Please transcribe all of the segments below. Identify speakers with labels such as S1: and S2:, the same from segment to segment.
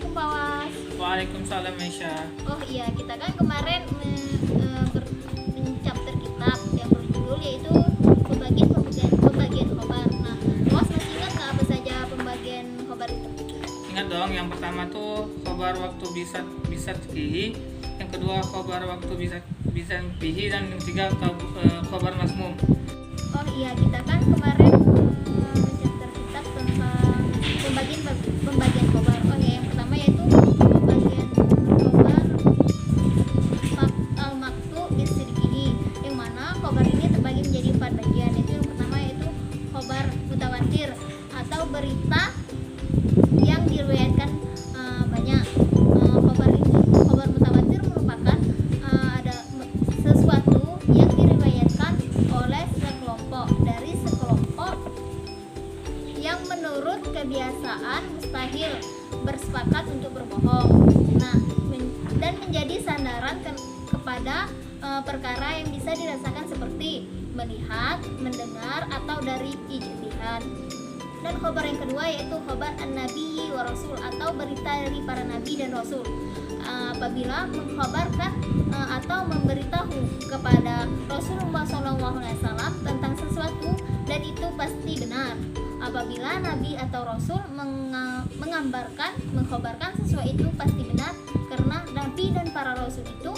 S1: Assalamualaikum Pak Was.
S2: Waalaikumsalam Aisyah.
S1: Oh iya, kita kan kemarin menchapter kitab yang berjudul yaitu pembagian khobar. Nah, Pak Was masih ingat nggak apa saja pembagian khobar itu?
S2: Ingat dong, yang pertama tuh khobar waktu bisa fihi, yang kedua khobar waktu bisa fihi, dan yang ketiga khobar masmum.
S1: Oh iya, kita kan kemarin menchapter kitab tentang pembagian khobar. Oh ya, yang pertama yaitu pembagian khobar al-maktu bisidqihi, yang mana khobar ini terbagi menjadi 4 bagian. Yaitu yang pertama yaitu khobar mutawatir atau berita yang diriwayatkan banyak. Khobar mutawatir merupakan ada sesuatu yang diriwayatkan oleh sekelompok yang menurut kebiasaan mustahil bersepakat untuk berbohong. Nah, dan menjadi sandaran kepada perkara yang bisa dirasakan seperti melihat, mendengar, atau dari ijtihad. Dan khobar yang kedua yaitu khobar an-nabi wa rasul atau berita dari para nabi dan rasul. Apabila mengkhabarkan atau memberitahu kepada Rasulullah SAW tentang sesuatu dan itu pasti benar. Apabila nabi atau rasul mengkhabarkan sesuatu itu pasti benar, karena nabi dan para rasul itu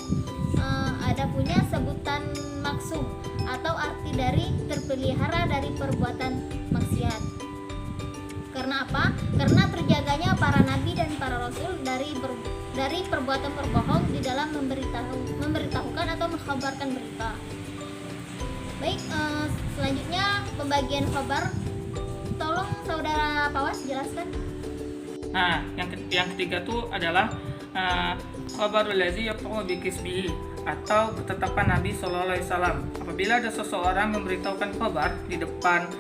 S1: ada punya sebutan maksum atau arti dari terpelihara dari perbuatan maksiat. Karena apa? Karena terjaganya para nabi dan para rasul dari perbuatan berbohong di dalam memberitahukan atau mengkhabarkan berita. Baik, selanjutnya pembagian khabar. Tolong saudara Pak Was jelaskan.
S2: Nah, yang ketiga tuh adalah khabarul ladzi yaqa'u bi kisbihi atau ketetapan Nabi sallallahu alaihi wasallam. Apabila ada seseorang memberitahukan khabar di depan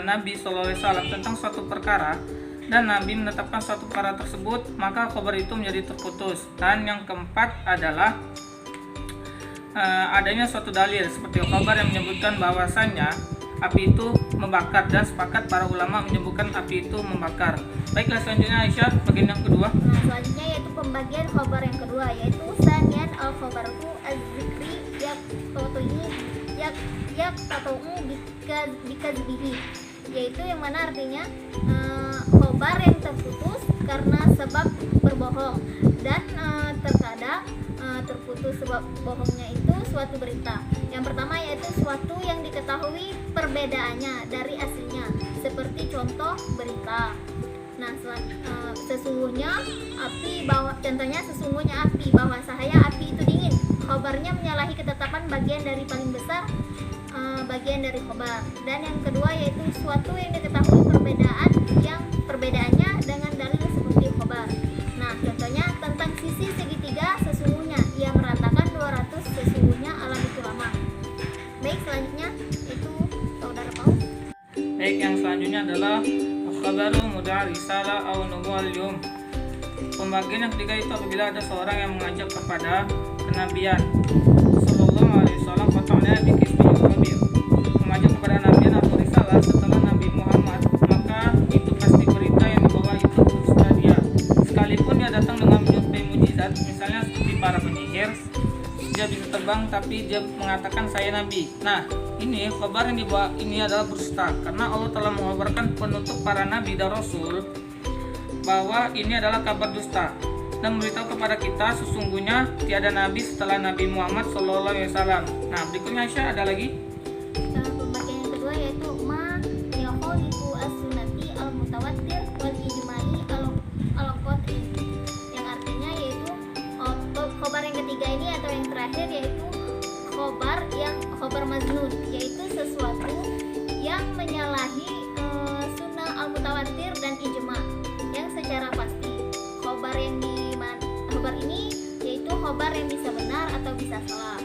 S2: Nabi sallallahu alaihi wasallam tentang suatu perkara dan Nabi menetapkan suatu perkara tersebut, maka khabar itu menjadi terputus. Dan yang keempat adalah adanya suatu dalil seperti khabar yang menyebutkan bahwasannya api itu membakar, dan sepakat para ulama menyebutkan api itu membakar. Baiklah, selanjutnya Aisyah, bagian yang kedua.
S1: Nah, selanjutnya yaitu pembagian khobar yang kedua yaitu sanian al-khobaru az-zikri yak tatu'u bikadzbihi, yaitu yang mana artinya khobar yang terputus karena sebab berbohong, dan terkadang terputus sebab bohongnya itu suatu berita. Yang pertama yaitu suatu yang diketahui perbedaannya dari aslinya, seperti contoh berita. Nah, sesungguhnya api bahwa sahaya api itu dingin. Khobarnya menyalahi ketetapan bagian dari paling besar bagian dari khobar. Dan yang kedua yaitu suatu yang diketahui perbedaannya dengan dalil seperti khobar. Nah, contohnya tentang sisi segitiga sesungguhnya ia meratakan 200 sesungguhnya alam itu lama. Baik, selanjutnya itu saudara Paul.
S2: Baik, yang selanjutnya adalah khabaru mud'a risalah au nubuwal yum. Pembagian yang ketiga itu apabila ada seorang yang mengajak kepada kenabian sallallahu alaihi wasallam fata'ala bi kisbi khabir, mengajak kepada nabian atau risalah setelah Nabi Muhammad, maka itu pasti berita yang dibawa itu dusta dia, sekalipun dia datang dengan menyerupai mujizat, misalnya seperti para penyihir, dia bisa terbang tapi dia mengatakan saya nabi. Nah, ini kabar yang dibawa ini adalah berdusta, karena Allah telah mengabarkan penutup para nabi dan rasul bahwa ini adalah kabar dusta dan memberitahu kepada kita sesungguhnya tiada nabi setelah Nabi Muhammad SAW. Nah, berikutnya Aisyah ada lagi.
S1: Pembagian yang kedua yaitu ma yakhalifu as-sunnati al-mutawatir wal ijma'i al-qat'i, yang artinya yaitu khobar yang ketiga ini atau yang terakhir yaitu khobar maznun, yaitu sesuatu yang menyalahi sunnah al-mutawatir dan ijma yang secara pasti. Khobar ini yaitu khobar yang bisa benar atau bisa salah.